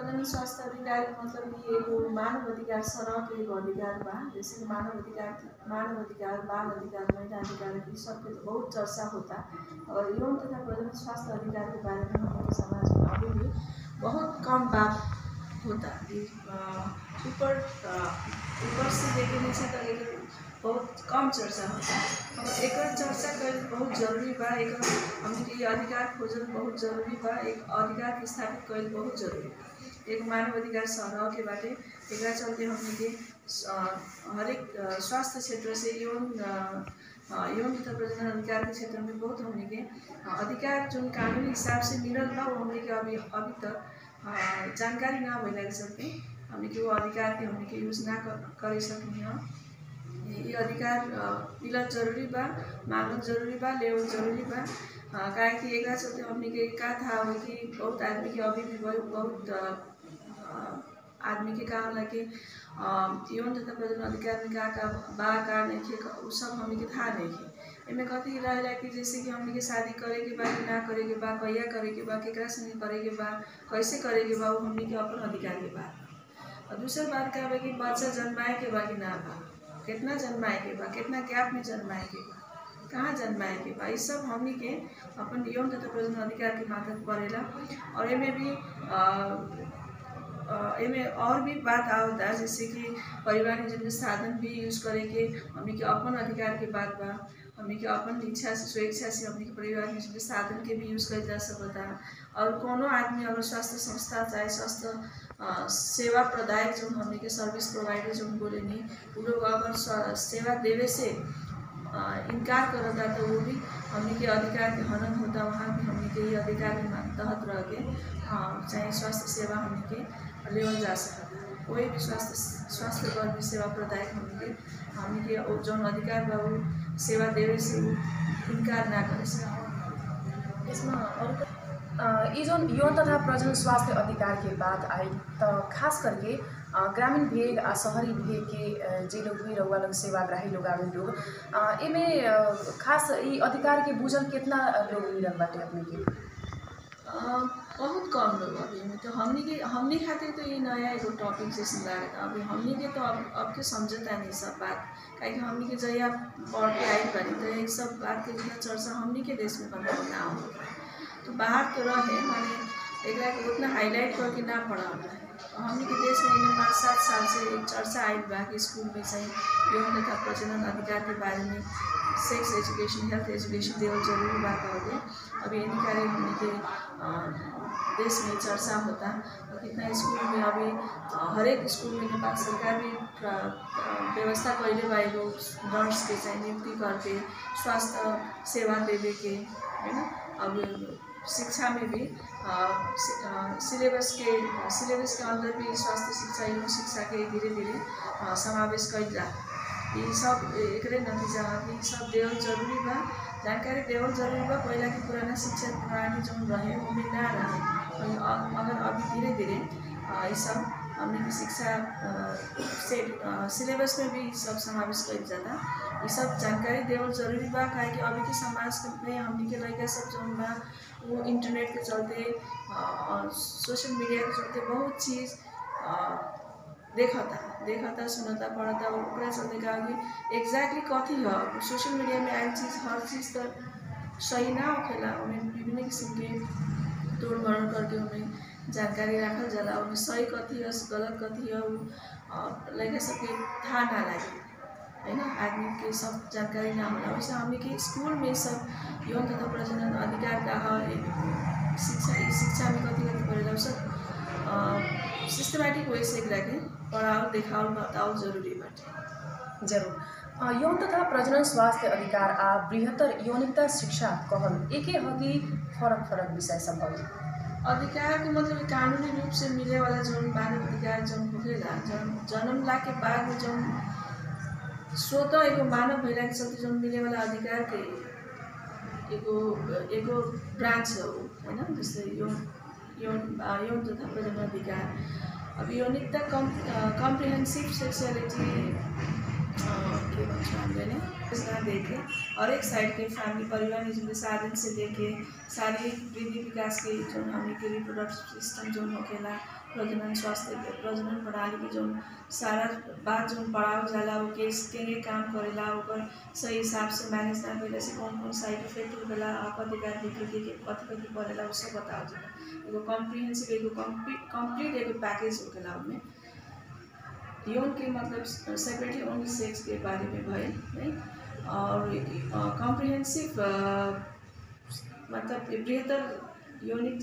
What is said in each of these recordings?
प्रजनन स्वास्थ्य अधिकार मतलब कि एगो मानव अधिकार सरह के एगो अधिकार बा। जैसे कि मानव अधिकार, बाल अधिकार, महिला अधिकार, ये सबके तो बहुत चर्चा होता। और यौन तथा प्रजनन स्वास्थ्य अधिकार के बारे में हमारे समाज में अभी भी बहुत कम बात होता। ऊपर से लेके नीचे तक एक बहुत कम चर्चा होता। और एक चर्चा कर बहुत जरूरी बा। एक हमने अधिकार खोजल बहुत जरूरी बा। एक अधिकार के स्थापित कर बहुत जरूरी बा। एक मानव अधिकार सरह के बाटे। एक चलते हमने के हरेक स्वास्थ्य क्षेत्र से यौन तथा प्रजनन अधिकार के क्षेत्र में बहुत हमने के अधिकार जो कानूनी हिसाब से मिलल बा वो हमने के अभी तक जानकारी ना भइला के चलते हमने के वो अधिकार के हमने के यूज ना कर सकनी है। ये अधिकार मिलल जरूरी बा, मांगल जरूरी बा, लेवल जरूरी बा। काहे कि एक चलते हमने के का था कि बहुत आदमी के अभी भी बहुत आदमी के का होला कि यौन तथा प्रजनन अधिकार में का बा का नहीं उ सब हमने के था नहीं। इनमें कथी रहेला कि जैसे कि हमने के शादी करे के बा कि ना करे के बा, कहिया करे के बा, केकरा संगे करे के बा, कैसे करे के बा, वो हमने के अपन अधिकार के बा। और दूसरी बात का बा कि बच्चा जन्माए के बा कि ना बा, कितना जन्माए के बा, कितना गैप में जन्माए के बा, कहाँ जन्माए के बा, ये सब हमने के अपन यौन तथा प्रजनन अधिकार के माध्यम पड़ेला। और इनमें भी इनमें और भी बात आवता जैसे कि परिवार नियोजन साधन भी यूज करे के हमने के अपन अधिकार के बात बा। हमने के अपन इच्छा से स्वेच्छा से हमने के परिवार नियोजन साधन के भी यूज कर जा सकता। और कोनो आदमी अगर स्वास्थ्य संस्था चाहे स्वास्थ्य सेवा प्रदायक जो हमने के सर्विस प्रोवाइडर जो बोले नहीं वो लोग अगर सेवा देवे से इनकार करता तो वो भी हमने के अधिकार के हनन होता। वहाँ भी हमने के ये अधिकार के तहत रह के चाहे स्वास्थ्य सेवा हमने के लेवल जा सकता। कोई भी स्वास्थ्य कर्मी सेवा प्रदायक हमने के जो अधिकार बा वो सेवा देवे से इनकार ना कर सकता। इसमें और ये जो यौन तथा प्रजनन स्वास्थ्य अधिकार के बात आई तो खास करके ग्रामीण भेग आ शहरी भेग के जे लोग भी रउआ लोग सेवाग्राही लोग आवे लोग इमें खास ये अधिकार के बुझल कितना लोग मिलल बाटे अपने के? बहुत कम लोग अभी में तो हमने खातिर तो ये नया एगो टॉपिक जैसे लगा। अभी हमने के तो अब के समझता नहीं सब बात कहीं हमने के जया पढ़ के आई बनी तो ये सब बात के जितना चर्चा हमने के देश में करना ना हो तो बाहर तो रहे माने एक उतना हाईलाइट करके ना पढ़ा होता है। हमने के देश में 5-7 साल से एक चर्चा आई बा कि स्कूल में सही यौन तथा प्रजनन अधिकार के बारे में सेक्स एजुकेशन, हेल्थ एजुकेशन देवल जरूरी बात हो। अभी इन कार्य हमने के देश में चर्चा होता और कितना स्कूल में अभी हर एक स्कूल में नेपाल सरकार भी व्यवस्था कैले बा एगो नर्स के चाहे नियुक्ति करके स्वास्थ्य सेवा देवे के है ना। अब शिक्षा में भी सिलेबस के अंदर भी स्वास्थ्य शिक्षा यौन शिक्षा के धीरे धीरे समावेश कैला। ये सब एक नतीजा है कि सब देवल जरूरी बा, जानकारी देवल जरूरी बा। पहला की पुराना शिक्षा प्रणाली जो रहे उनमें ना रहे मगर अभी धीरे धीरे ये सब हमने की शिक्षा से सिलेबस में भी सब समावेश कर जाता। ये सब जानकारी देवल जरूरी बा काहे कि अभी के समाज में हमने के लड़का सब जो बा वो इंटरनेट के चलते सोशल मीडिया के चलते बहुत चीज़ देखता सुनता पढ़ता ओकरा चलते का कि एग्जैक्टली कथी है सोशल मीडिया में आयल चीज़ हर चीज़ तो सही ना होखेला। उन्हें विभिन्न किस्म के तोड़ मरोड़ करके उन्हें जानकारी रखल जाला। उन्हें सही कथी है गलत कथी है वो लड़का सबके था ना लगे है ना। आदमी के सब जानकारी ना होला। वैसे हमने के स्कूल में सब यौन तथा प्रजनन अधिकार का शिक्षा में कथी पड़ेगा सब सिस्टमैटिक वे से पढ़ाओ देखाओ बताओ जरूरी बाटे। जरूर यौन तथा प्रजनन स्वास्थ्य अधिकार आ बृहत्तर यौनिकता शिक्षा कहल एके हकी फरक विषय सब है। अधिकार के मतलब कानूनी रूप से मिले वाला जो मानव अधिकार जो होखेला जन्म ला के बाद में जो स्वतः एगो मानव भइला के चलते जो मिले वाला अधिकार के एगो ब्रांच है ना। जैसे यौन तथा प्रजनन अधिकार। अब यौनिकता कॉम्प्रिहेंसिव सेक्सुअलिटी के भन्छ देखे और एक साइड के फैमिली परिवार नियोजन साधन से लेके शारीरिक वृद्धि विकास के जो हमने के रिप्रोडक्टिव सिस्टम जो होखेला प्रजनन स्वास्थ्य प्रजनन प्रणाली की जो सारा बात जो पढ़ाओ जाला वो के काम करेला ओकर सही हिसाब से मैनेज ना करेला से कौन कौन साइड इफेक्ट होगा आप अधिकार भित्र के कथी कथी पड़ेला वो सब बताओ जाला। एगो कॉम्प्रिहेंसिव एगो कंप्लीट एगो पैकेज होगा उसमें यौन के मतलब सेपरेटली ओनली सेक्स के बारे में भइल नहीं और कॉम्प्रिहेंसिव मतलब बेहतर यौनिक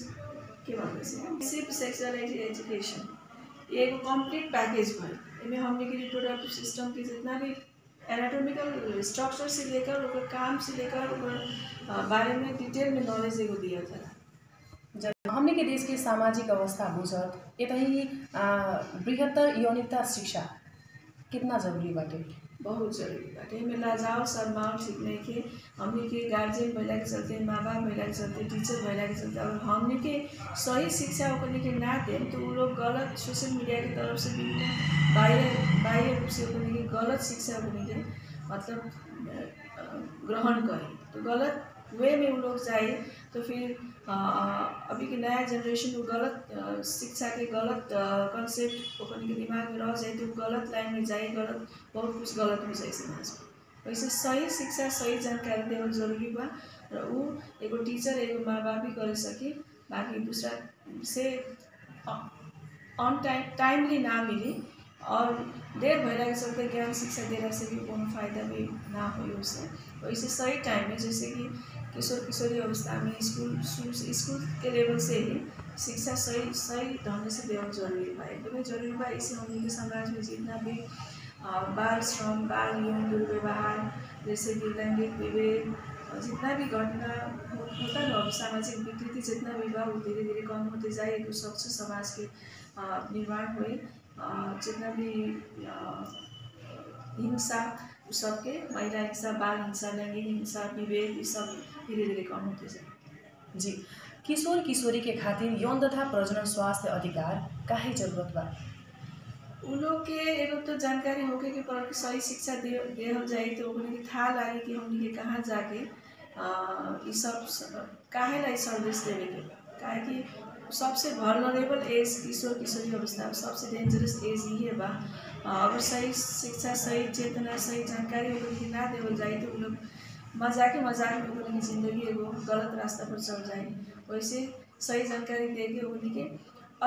के मतलब से सिर्फ सेक्सुअलिटी एजुकेशन एक कंप्लीट पैकेज भइल इनमें हमने के रिप्रोडक्टिव सिस्टम के जितना भी एनाटॉमिकल स्ट्रक्चर से लेकर ओकर काम से लेकर ओकर बारे में डिटेल में नॉलेज एगो दिया जाला। जब हमने के देश के सामाजिक अवस्था बुझत यतही बृहत्तर यौनिकता शिक्षा कितना जरूरी बाटे? बहुत जरूरी बाटे। में लाजाओ शर्माओ ठीक नहीं के हमने के गार्जियन महिला के चलते माँ बाप महिला के चलते टीचर महिला के चलते और हमने के सही शिक्षा करने के ना दें तो वो लोग गलत सोशल मीडिया की तरफ से भी बाह्य रूप से करने के गलत शिक्षा करने के मतलब ग्रहण करें तो गलत वे में वो लोग जाए तो फिर अभी के नया जनरेशन वो गलत शिक्षा के गलत कंसेप्ट ओकन के दिमाग में रह जाए तो गलत लाइन में जाए गलत बहुत कुछ गलत हो जाए समाज में। वैसे सही शिक्षा सही जानकारी देवल जरूरी बा र उ एगो टीचर एगो माँ बाप ही कर सके बाकी दूसरा से ऑन टाइमली ना मिली और देर भैया के चलते ज्ञान शिक्षा देने से भी कोनो फायदा भी ना हो उससे। वैसे सही टाइम में जैसे कि किशोर किशोरी अवस्था में स्कूल के लेवल से ही शिक्षा सही ढंग से देना जरूरी बा एकदम जरूरी बा। इसे हम समाज में जितना भी बाल श्रम बाल यौन दुर्व्यवहार जैसे कि लैंगिक विवेक जितना भी घटना होता है सामाजिक विकृति जितना भी बा वो धीरे धीरे कम होते जाए तो स्वच्छ समाज के निर्माण हुए जितना भी हिंसा सबके महिला हिंसा बाल हिंसा लैंगिक हिंसा विवेक ये सब धीरे धीरे कम होते जाए। जी किशोर किशोरी के खातिर यौन तथा प्रजनन स्वास्थ्य अधिकार काहे जरूरत बा? उन लोग के एगो तो जानकारी होके कि पर सही शिक्षा देहल जाए तो उन्हें था लगे कि हमने के कहाँ जाके ये सब काहे ला सर्विस देवे के काहे कि सबसे वल्नरेबल एज किशोर किशोरी अवस्था सबसे डेंजरस एज ही है बा। अगर सही शिक्षा सही चेतना सही जानकारी उनको ना देवल जाए तो लोग मजाक में उनकी जिंदगी एगो गलत रास्ता पर चल जाए। वैसे सही जानकारी दे के उनके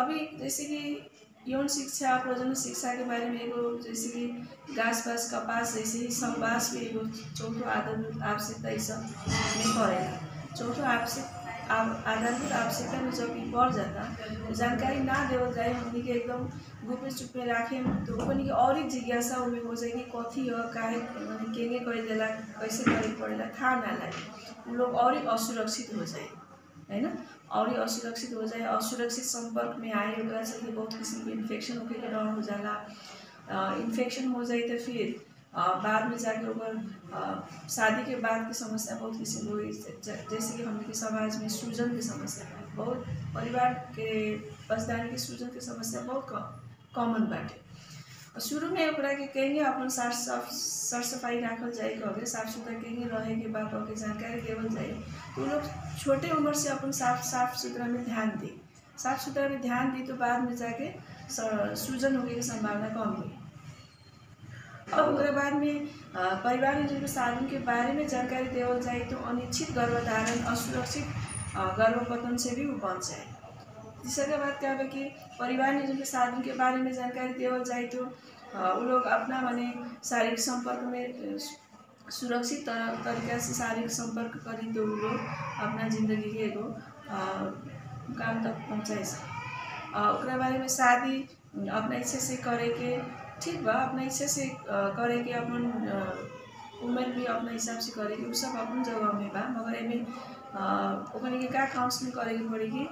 अभी जैसे कि यौन शिक्षा प्रजनन शिक्षा के बारे में एगो जैसे कि घास पास कपास ऐसे ही सहवास भी एगो चौथो आधारभूत आवश्यकता ये सब नहीं पड़ेगा। चौथो आधारभूत आवश्यकता में जब बढ़ जाता तो जानकारी ना देवल जाए हमने के एकदम गुपे चुपे रखे तो उन्हीं की और ही जिज्ञासा उनमें हो जाएगी कथी है काहे मैंने केंगे कर देला कैसे करे पड़ेला था ना लगे उन लोग और ही असुरक्षित हो जाए है ना और ही असुरक्षित हो जाए। असुरक्षित संपर्क में आए चलते बहुत किस्म के इन्फेक्शन होके के डर हो जाला। इन्फेक्शन हो जाए तो फिर बाद में जाके ओकर शादी के बाद की समस्या बहुत किस्म हुई जैसे कि हमने के समाज में सूजन की समस्या बहुत परिवार के बसदारी की सूजन की समस्या बहुत कॉमन बाटे। शुरू में ओकरा के कहेंगे अपन साफ सफाई रखल जाए कहे साफ सुथरा कहेंगे रहे के बाद कहे जानकारी देवल जाए तो लोग छोटे उम्र से अपन साफ सुथरा में ध्यान दे साफ सुथरा में ध्यान दी तो बाद में जाके सूजन होने की संभावना कम हुई। अब उसके बाद में परिवार नियोजन साधन के बारे में जानकारी देवल जाए तो अनिश्चित गर्भधारण असुरक्षित गर्भपतन से भी वो बच जाए। तीसरा बात क्या है कि परिवार नियोजन के साधन के बारे में जानकारी देवल जाए तो वो लोग अपना माने शारीरिक संपर्क में सुरक्षित तरीका से शारीरिक संपर्क करी तो वो लोग अपना जिंदगी के एगो काम तक पहुँचाए उसके बारे में शादी अपना इच्छा से करे के ठीक बा अपना इच्छा से करे के अपन उम्र भी अपना हिसाब से करे के सब अपन जगह में बा मगर एमें ओकने के का काउंसलिंग करे के पड़ेगी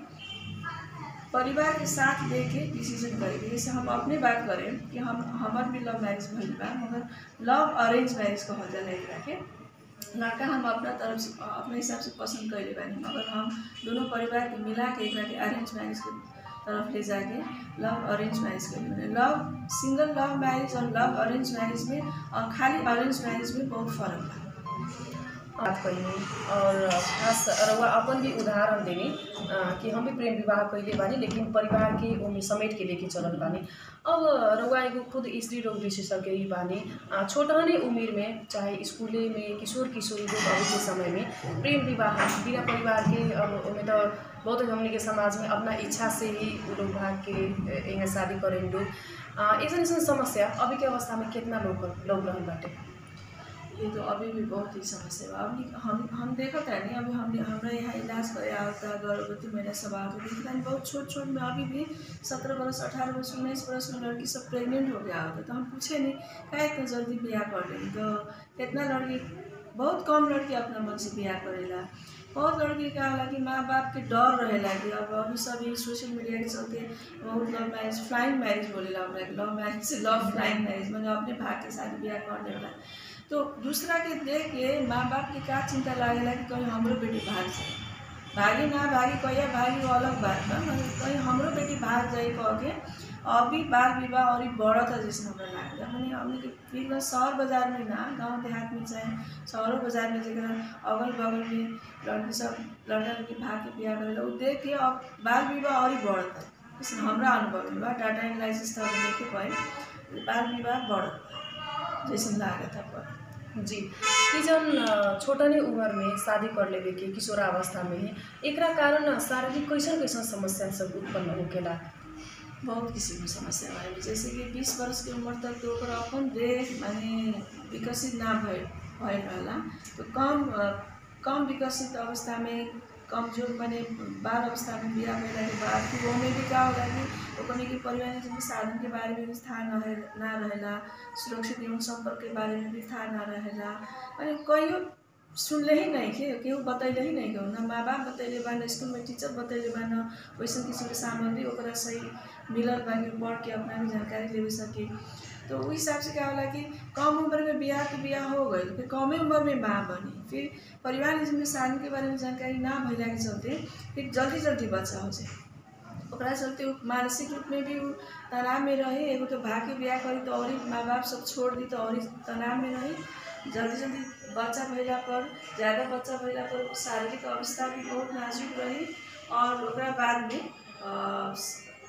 परिवार के साथ लेके डिसीजन करेंगे। जैसे हम अपने बात करें कि हम हमार भी लव मैरिज भइल बा मगर लव अरेंज मैरिज कहल जाला एकरा के लड़का हम अपना तरफ से अपने हिसाब से पसंद कैले बानी मगर हम दोनों परिवार के मिला के एकरा के अरेंज मैरिज के तरफ ले जाके लव अरेंज मैरिज कर लव सिंगल लव मैरिज और लव अरेंज मैरिज में और खाली अरेंज मैरिज में बहुत फर्क है। बात कइनी और खास रउआ अपन भी उदाहरण देनी कि हम भी प्रेम विवाह कइले बानी, लेकिन परिवार के ओमे समेट के लेके चलल बानी। अब रउआ एगो खुद स्त्री रोग विशेषज्ञ ही बानी। छोटहने उम्र में चाहे स्कूले में किशोर किशोरी लोग अभी के समय में प्रेम विवाह बिना परिवार के, अब ओमे तो बहुत हमनी के समाज में अपना इच्छा से ही उ लोग भाग के यहाँ शादी करें लोग। ऐसन समस्या अभी के अवस्था में कितना लोग रहल बाटे? ये तो अभी भी बहुत ही समस्या बा। अभी हम देखत है नहीं, अभी हम हमरा यहाँ इलाज करे आवता गर्भवती महिला सब आके देखता है बहुत छोट छोट में, अभी भी 17 बरस 18 बरस 19 बरस में लड़की सब प्रेग्नेंट हो गया होता। तो हम पूछे नहीं क्या इतना जल्दी ब्याह कर लेंगे। तो कितना लड़की, बहुत कम लड़की अपना मन से ब्याह करेला। बहुत लड़की का होला कि माँ बाप के डर रहेला कि अब अभी सभी सोशल मीडिया के चलते बहुत लव मैरिज, फ्लाइंग मैरिज बोलेला हमरा के, लव मैरिज से लव फ्लाइंग मैरिज मैंने अपने भाग के साथ ब्याह कर लेला। तो दूसरा के देख के माँ बाप के का चिंता लागेला कि कहीं हमरो बेटी भाग जाए, भागी ना भागी कहिया भागी वो अलग बात बा, मगर कहीं हमरो बेटी भाग जाए कह के अभी बाल विवाह और बढ़ता जैसे हमरा लागेला। मैंने हमने के एकदम शहर बाजार में ना, गाँव देहात में चाहे शहरों बाजार में जगह अगल बगल में लड़की सब लड़का लड़की भाग के ब्याह करेला, वो देख के अब बाल विवाह और बढ़ता। जैसे हमरा अनुभव में बा, डाटा एनालिसिस तक देखे पाए बाल विवाह बढ़ता जैसे लागत है। जी, कि जन छोटने उम्र में शादी कर लेवे के किशोरावस्था में ही एकरा कारण शारीरिक कैसन समस्या सब उत्पन्न होकेला? बहुत किस्म की समस्या आएगी। जैसे कि 20 वर्ष की उम्र तक तो अपन देह माने विकसित ना भइल रहला। तो कम विकसित अवस्था में कमजोर बने बाल अवस्था में ब्याह कइला के बाद फिर ओमे भी का होला कि ओकने के परिवार के साधन के बारे में भी था ना रहेला, सुरक्षित एवं संपर्क के बारे में भी था ना रहेला। माने कहियो सुनले ही नहीं के केहू बतैले ही नहीं के, ना माँ बाप बतैले बा, ना स्कूल में टीचर बतैले बा, ना वैसन किस्म के सामग्री ओकरा सही मिलल बा कि पढ़ के अपना भी जानकारी ले सके। तो उस हिसाब से क्या होला कि कम उम्र में ब्याह हो गई, फिर कम उम्र में माँ बनी, फिर परिवार के जिम्मे शादी के बारे में जानकारी ना भइला के चलते फिर जल्दी बच्चा हो जाए। ओकरा चलते मानसिक रूप में भी तनाव में रही। एगो तो भाग के ब्याह करी तो और माँ बाप सब छोड़ दी तो और तनाव में रही। जल्दी बच्चा भइला पर, ज़्यादा बच्चा भइला पर शारीरिक अवस्था भी बहुत नाजुक रही और ओकरा बाद में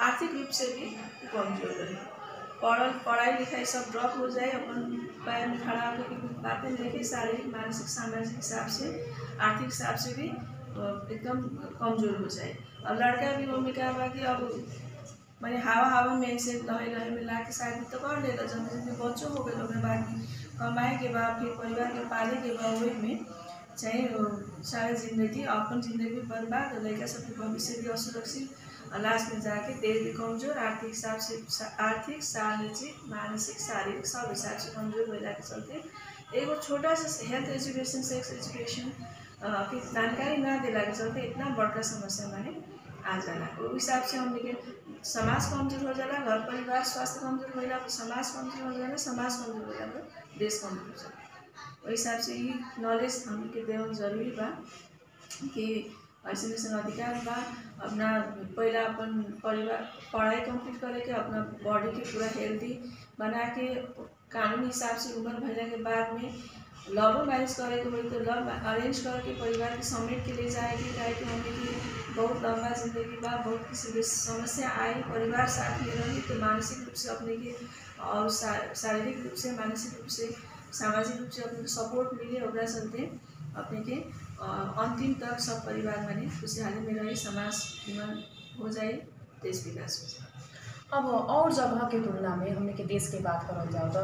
आर्थिक रूप से भी कमजोर रही। पढ़ाई लिखाई सब ड्रॉप हो जाए, अपन पैर में खड़ा होकर की बातें लेके शारीरिक मानसिक सामाजिक हिसाब से आर्थिक हिसाब से भी एकदम कमजोर हो जाए। और लड़का भी वो में क्या बा कि अब मैंने हवा में ऐसे लहे में ला के शादी तो कर लेता, जब बच्चों हो गए ओकरा बाद कमाए के बाद फिर परिवार के पाले के बाद वही में चाहे सारा जिंदगी अपन जिंदगी बर्बाद, लड़का सबके भविष्य भी असुरक्षित, लास्ट में जाके देह भी कमजोर, आर्थिक हिसाब से आर्थिक सामाजिक मानसिक शारीरिक सब हिसाब से कमजोर होला के चलते एगो छोटा सा हेल्थ एजुकेशन सेक्स एजुकेशन की जानकारी ना दिला के चलते इतना बड़का समस्या माने आ जाला। उस हिसाब से हम लेके समाज कमजोर हो जाला, घर परिवार स्वास्थ्य कमजोर होला तो समाज कमजोर हो जाला, समाज कमजोर होला तो देश कमजोर हो जाला। उस हिसाब से ये नॉलेज हमके देवल जरूरी बा कि ऐसे अधिकार बा अपना पहला अपन परिवार पढ़ाई कंप्लीट करे के, अपना बॉडी के पूरा हेल्दी बना के कानूनी हिसाब से उम्र भइला के बाद में लव मैरिज करे के होई तो लव अरेंज करके परिवार के समेट के ले जाएगी। काहे कि हमने की बहुत लंबा जिंदगी बा, बहुत किसी भी समस्या आई, परिवार साथ में रही तो मानसिक रूप से अपने के और शारीरिक रूप से मानसिक रूप से सामाजिक रूप से अपने सपोर्ट मिले। ओकरा चलते अपने के अंतिम तक सब परिवार माने खुशहाली में रही, समाज निमन हो जाए, देश विकास हो जाए। अब और जगह के तुलना में हमने के देश के बात करल जाओ तो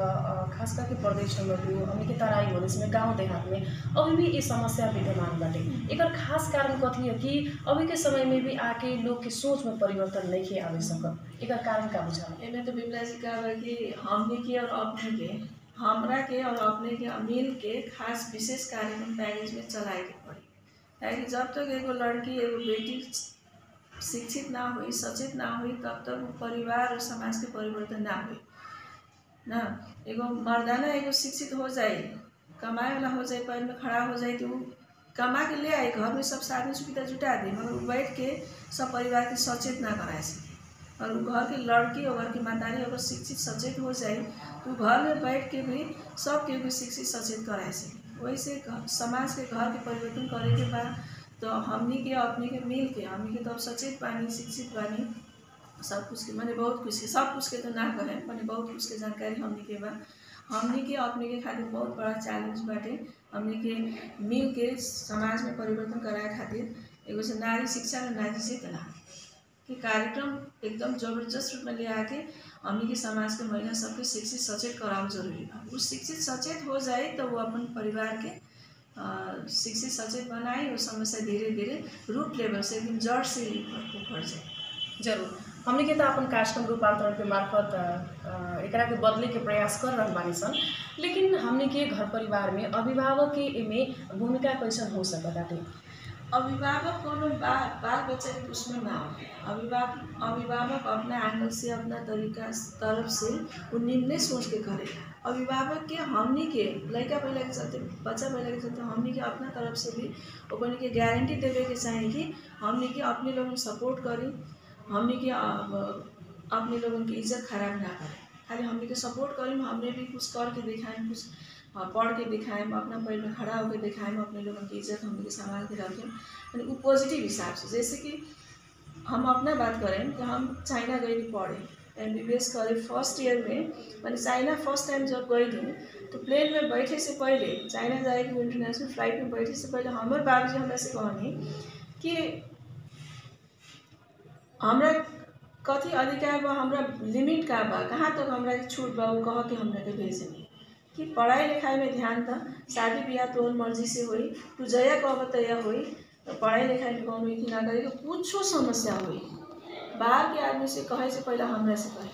खास करके प्रदेश नंबर 2 हमने के तराई हो जिसमें गाँव देहात में अभी भी ये समस्या विद्यमान बाटे। एक खास कारण कथी है कि अभी के समय में भी आके लोग के सोच में परिवर्तन नहीं आवे सकत, एक कारण का बुझा? एमे तो बिमला जी का कि हमने के और अपने के, हमरा के और अपने के मिल के खास विशेष कार्यक्रम पैकेज में चलाए के पड़ी। ताकि जब तक एगो लड़की एगो बेटी शिक्षित ना हुई, सचेत ना हुई, तब तक परिवार और समाज के परिवर्तन ना हुई ना। एगो मर्दाना एगो शिक्षित हो जाए, कमाए वाला हो जाए, पैर में खड़ा हो जाए तो कमा के ले आए, घर में सब साधन सुविधा जुटा दे, मगर वो बैठ के सब परिवार के सचेत ना कराए सके। और घर की लड़की और घर की मातारी अगर शिक्षित सचेत हो जाए तो घर में बैठ के भी सब के भी शिक्षित सचेत कराए सके। वैसे समाज के घर के परिवर्तन करे के बाद तो हमनी के अपने के मिल के हमनी के तो अब सचेत बानी, शिक्षित बानी, सब कुछ के माने बहुत कुछ के, सब कुछ के तो ना कहे माने बहुत कुछ के जानकारी हमनी के बा। हमनी के अपने के खातिर बहुत बड़ा चैलेंज बाटे। हमनी के मिल के समाज में परिवर्तन कराए खातिर एगो से नारी शिक्षा और नारी चेतना के कार्यक्रम एकदम जबरदस्त रूप में ले आके हमनी के समाज के महिला सबके शिक्षित सचेत कराव जरूरी बा। वो शिक्षित सचेत हो जाए तो वो अपन परिवार के शिक्षित सचेत बनाए और समस्या धीरे धीरे रूट लेवल से एकदम जड़ से उखड़ जाए। जरूर हमने के तो अपन कार्यक्रम रूपांतरण के मार्फत एकरा के बदले के प्रयास कर रहे बानी सन, लेकिन हमने के घर परिवार में अभिभावक के एमे भूमिका कैसन हो सकता है? अभिभावक कोनो बाल बच्चा के उसमें ना हो। अभिभावक अपना एंगल से अपना तरीका तरफ से वो निम्न सोच के करे। अभिभावक के हमनी के लड़का पहले के चलते बच्चा पहले के चलते हमनी के अपना तरफ से भी ओकनी के गारंटी देवे के चाहिए कि हमनी के अपने लोगों सपोर्ट करी, हमनी के अपने लोगों की इज्जत खराब ना करें। खाली हमनी के सपोर्ट करें, हमने भी कुछ करके दिखाएं, कुछ पढ़ के दिखाएं, अपना पैर में खड़ा होकर दिखाएं, अपने लोगों की इज्जत हमने के संभाल के रखें, यानी वो पॉजिटिव हिसाब से। जैसे कि हम अपना बात करें तो हम चाइना गई पढ़े, MBBS करे फर्स्ट ईयर में, मैंने चाइना फर्स्ट टाइम जब गई थी तो प्लेन में बैठे से पहले, चाइना जाएगी इंटरनेशनल फ्लाइट में बैठे से पहले हमारे बाबूजी हमरा से कहनी कि हमरा कथी अधिकार बा, हमरा लिमिट का बा, कहाँ तक हमरा छूट बा, वो कह के हमरा के भेजनी कि पढ़ाई लिखाई में ध्यान था, शादी ब्याह तोर मर्जी से हुई, तू जया कह तैया हुई, तो पढ़ाई लिखाई में कौन हुई ना करे, कुछ समस्या हुई बाहर के आदमी से कहे से पहले हमरा से कहे।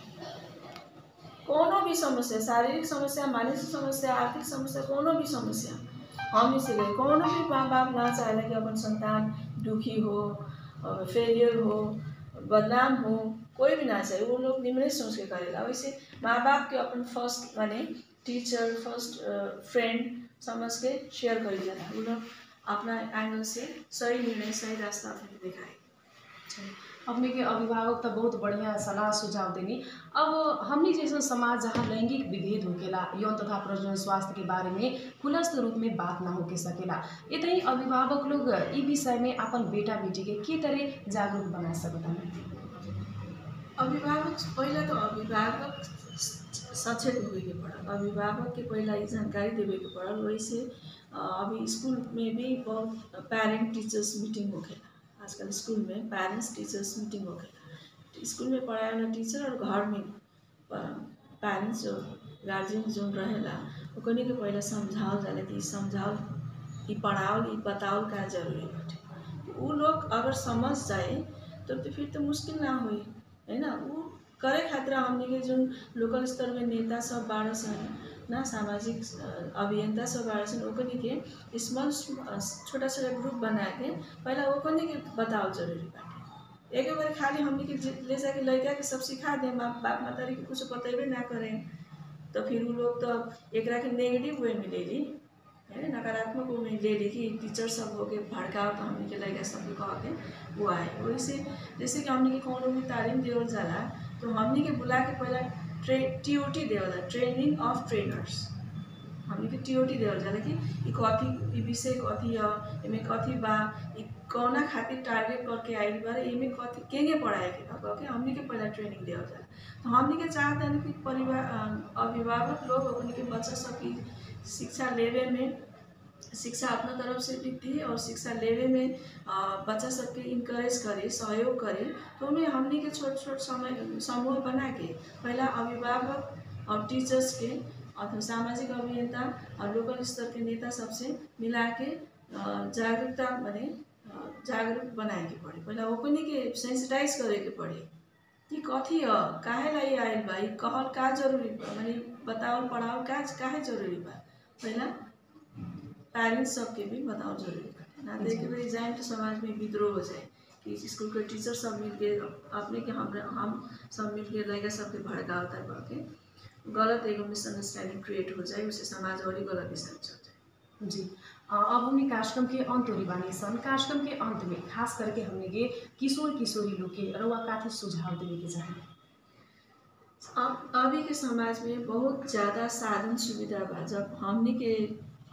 कोनो भी समस्या, शारीरिक समस्या, मानसिक समस्या, आर्थिक समस्या, कोनो भी समस्या हम से गए। कोनो भी माँ बाप ना चाहे कि अपन संतान दुखी हो, फेलियर हो, बदनाम हो, कोई भी ना चाहे, वो लोग निम्न सोच के करेगा। वैसे माँ बाप के अपन फर्स्ट माने टीचर, फर्स्ट फ्रेंड समझ के शेयर कर जाता, वो लोग अपना एंगल से सही निर्णय, सही रास्ता अपने दिखाए। अपने के अभिभावक तो बहुत बढ़िया सलाह सुझाव देनी। अब हमने जैसा समाज जहाँ लैंगिक विभेद होकेला, यौन तथा प्रजनन स्वास्थ्य के बारे में खुलस्त रूप में बात ना होके सकेला, इतनी अभिभावक लोग इस विषय में अपन बेटा बेटी के तरह जागरूक बना सकता है? अभिभावक पहले तो अभिभावक सचेत हुए के पड़ल, अभिभावक के पहला ये जानकारी देवे के पड़ल। वैसे अभी स्कूल में भी बहुत पेरेंट टीचर्स मीटिंग होखेला, आजकल स्कूल में पेरेंट्स टीचर्स मीटिंग होखेला। स्कूल में पढ़ाए वाला टीचर और घर में पेरेंट्स जो गार्जियन जो रहेला ओकनी के पहले समझाओ जाला कि समझाओ, ये पढ़ाओ, ये बताओ का जरूरी बाटे। वो लोग अगर समझ जाए तो फिर तो मुश्किल ना हुई, है ना। वो करे खातिर हमने के जो लोकल स्तर में नेता सब बारह सन ना, सामाजिक अभियंता सब बारह सन, ओकनी के स्मॉल छोटा छोटा ग्रुप बना के पहला ओकनी के बताओ जरूरी बाटे। एक बार खाली हमने के ले जाके लड़का के सब सिखा दे, बाप मातारी के कुछ बतेबे ना करें तो फिर वो लोग तो एक के नेगेटिव वे में ले ली, है नकारात्मक वे में ले ली कि टीचर सब हो के भड़काओ तो हमने के लड़का सब कह के वो आए। वैसे जैसे कि हमने के कोनो भी तालीम देवल जाला तो हमने के बुला के पहला TOT देवल जाला, ट्रेनिंग ऑफ ट्रेनर्स। हमने के TOT देवल जाला कि ई कथी, ई विषय कथी है, एमे कथी बा, ई कौना खातिर टारगेट करके आइल बा, एमे कथी केंगे पढ़ाए के बा कह के हमने के पहला ट्रेनिंग देवल जाला। तो हमने के चाहते हैं कि परिवार अभिभावक लोग अपने के बच्चा सबकी शिक्षा लेवे में, शिक्षा अपना तरफ से भी दी और शिक्षा लेवे में बच्चा सबके इनकरेज करे, सहयोग करे। तो हमें हमने के छोट छोट समूह बना के पहला अभिभावक और टीचर्स के अथवा सामाजिक अभियंता और लोकल स्तर के नेता सबसे मिला के जागरूकता बने, जागरूक बनाए के पड़े। पहला ओकनी के सेंसिटाइज करे के पड़े कि कथी है, काहे लाई आयल बा, कहल का जरूरी बा, माने बताओ पढ़ाओ का काहे जरूरी बा, पहला पेरेंट्स सबके भी बताओ जरूरी बा। ना तो एक बार एग्जाम तो समाज में विद्रोह हो जाए कि स्कूल के टीचर सब मिल के अपने के हम सब मिल के लड़का सबके भड़काओ तक के गलत एगो मिसअंडरस्टैंडिंग क्रिएट हो जाए, उससे समाज और ही गलत दिशा में चल जाए। जी, अब हमने कार्यक्रम के अंत हो बानी सन। कार्यक्रम के अंत में खास करके हमने के किशोर किशोरी लोग के रउआ काफी सुझाव देवे के चाहे? अब अभी के समाज में बहुत ज़्यादा साधन सुविधा बा। जब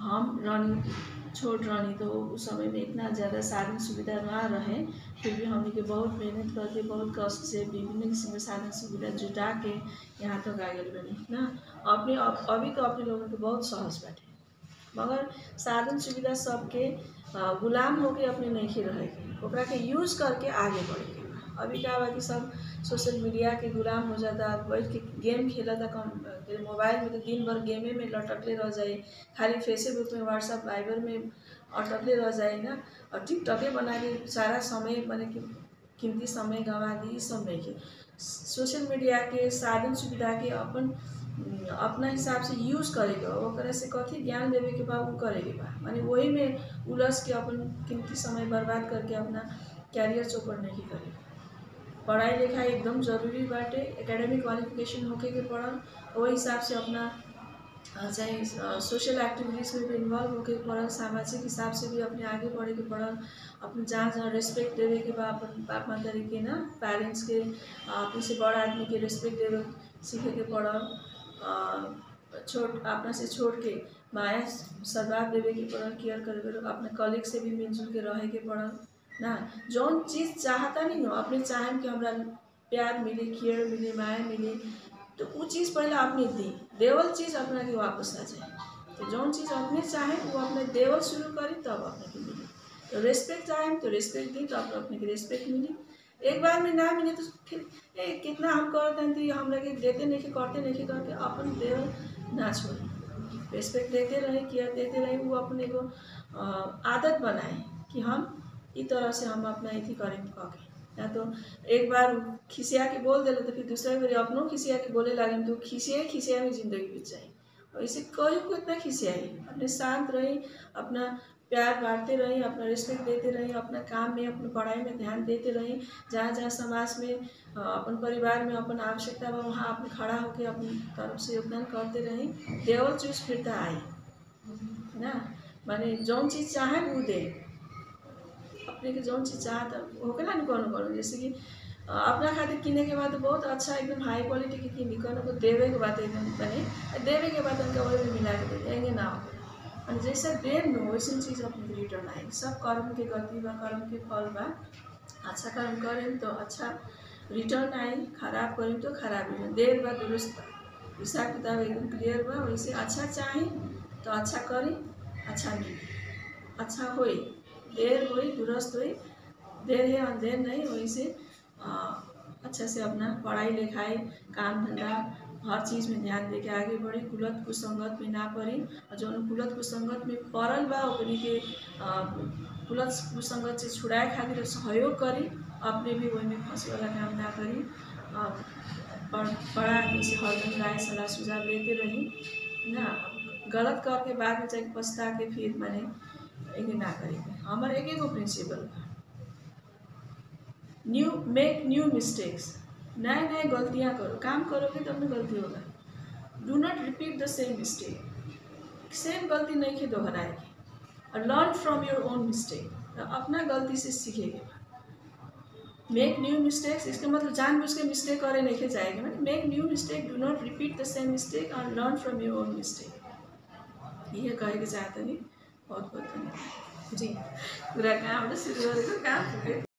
हम रनिंग छोड़ रही तो उस समय में इतना ज़्यादा साधन सुविधा ना रहे, फिर भी हमने के बहुत मेहनत करके बहुत कष्ट से विभिन्न किस्म के साधन सुविधा जुटा के यहाँ तक आ गए बनी ना। अभी तो अपने लोगों के बहुत सहज बाटे, मगर साधन सुविधा सबके गुलाम होके अपने नहीं रहेगी, ओकरा के यूज करके आगे बढ़ेगी। अभी क्या हुआ कि सब सोशल मीडिया के गुलाम हो जाता, बैठ के गेम खेला था, कम मोबाइल में तो दिन भर गेमे में लटकले रह जाए, खाली फेसबुक में व्हाट्सएप वाइबर में अटकले रह जाए ना, और टिकटॉके बना के सारा समय मैंने कीमती समय गंवा दी। सब नहीं के सोशल मीडिया के साधन सुविधा के अपना हिसाब से यूज करेगा, ओकरा से कथी ज्ञान देवे के बा वो करे के बा, माने वही में उलझ के अपन कीमती समय बर्बाद करके अपना कैरियर चौपट नहीं करे। पढ़ाई लिखाई एकदम जरूरी बाटे, एकेडमिक क्वालिफिकेशन होके के पढ़ल, वही हिसाब से अपना चाहे सोशल एक्टिविटीज़ में भी इन्वॉल्व होके पढ़ल, सामाजिक हिसाब से भी अपने आगे बढ़े के पढ़ल, अपने जहाँ जहाँ रिस्पेक्ट देवे के बा अपन बाप माता के ना, पेरेंट्स के अपने से बड़ा आदमी के रिस्पेक्ट देवे सीखे के पढ़ल, अपना से छोड़ के माया सद्भाव देवे के पड़ल, केयर करे, अपने कलीग से भी मिलजुल के रहे के पड़ल ना। जौन चीज़ चाहता नहीं हो अपने चाहें कि हमरा प्यार मिले, केयर मिले, माया मिले, तो वो चीज़ पहले अपने दी, देवल चीज़ अपना के वापस आ जाए। तो जौन चीज़ अपने चाहें वो अपने देवल शुरू करी तब अपने के मिले। तो रिस्पेक्ट चाहें तो रिस्पेक्ट दी तो अपने के रिस्पेक्ट मिली। एक बार में ना मिले तो फिर कितना हम करते हम लगे देते नहीं करते अपन देवल ना छोड़े, रिस्पेक्ट देते रहे, केयर देते रहे, वो अपने को आदत बनाए कि हम इस तरह से हम अपना इथी करें कह। या तो एक बार खिसिया के बोल दिले तो फिर दूसरा बार अपनों खिसिया के बोले लगे तो खिसिया में जिंदगी बीत जाए। और इसे कोई को इतना खिसियाई, अपने शांत रही, अपना प्यार बांटते रही, अपना रिस्पेक्ट देते रही, अपना काम में अपनी पढ़ाई में ध्यान देते रही, जहाँ जहाँ समाज में अपन परिवार में अपन आवश्यकता बा वहाँ अपने खड़ा होकर अपनी तरफ से योगदान करते रही। देवल चूज फिरता आई ना, माने जौन चीज़ चाहे वो दे, अपने के जौन चीज़ चाहता होके ना कौन जैसे कि अपना खातिर किने के बाद बहुत अच्छा एकदम हाई क्वालिटी की किनी को देवे के बाद एकदम बने देवे के बाद उनका वही भी मिला के देंगे ना हो, जैसा देव न वैसे चीज़ अपने रिटर्न आए। सब कर्म के गति बा, कर्म के फल बा, अच्छा कर्म करें तो अच्छा रिटर्न आए, खराब करें तो खराब ही, देर बा दुरुस्त बा, हिसाब किताब एकदम क्लियर बा। वैसे अच्छा चाहें तो अच्छा करें, अच्छा मिले, अच्छा होई, देर हुई दुरुस्त हुई, देर है अंधेर नहीं। वैसे अच्छा से अपना पढ़ाई लिखाई काम धंधा हर चीज़ में ध्यान दे के आगे बढ़ी, कुलत कुसंगत में ना पड़ी, और जो कुलत कुसंगत में पड़ल बा ओकरी के कुलत कुसंगत से छुड़ाए खातिर सहयोग करी, अपने भी वही में फंसे वाला काम ना करी। बड़ा आदमी से हरदम राय सलाह सुझाव लेते रही ना, गलत करके बाद में चाहे पछता के फिर मैंने एक ना करेंगे। हमारे एक प्रिंसिपल मेक न्यू मिस्टेक्स, नए नए गलतियाँ करो, काम करोगे तो अपनी गलती होगा। Do not repeat the same mistake, same गलती नहीं की दोहराएगी, और learn from your own mistake, अपना गलती से सीखेंगे। मेक न्यू मिस्टेक्स इसका मतलब जानबूझ के मिस्टेक करे नहीं के जाएगा, मतलब make new mistake, do not repeat the same mistake और learn from your own mistake. ये कहे के चाहते नहीं। बहुत बहुत धन्यवाद जी। पूरा काम शुरू काम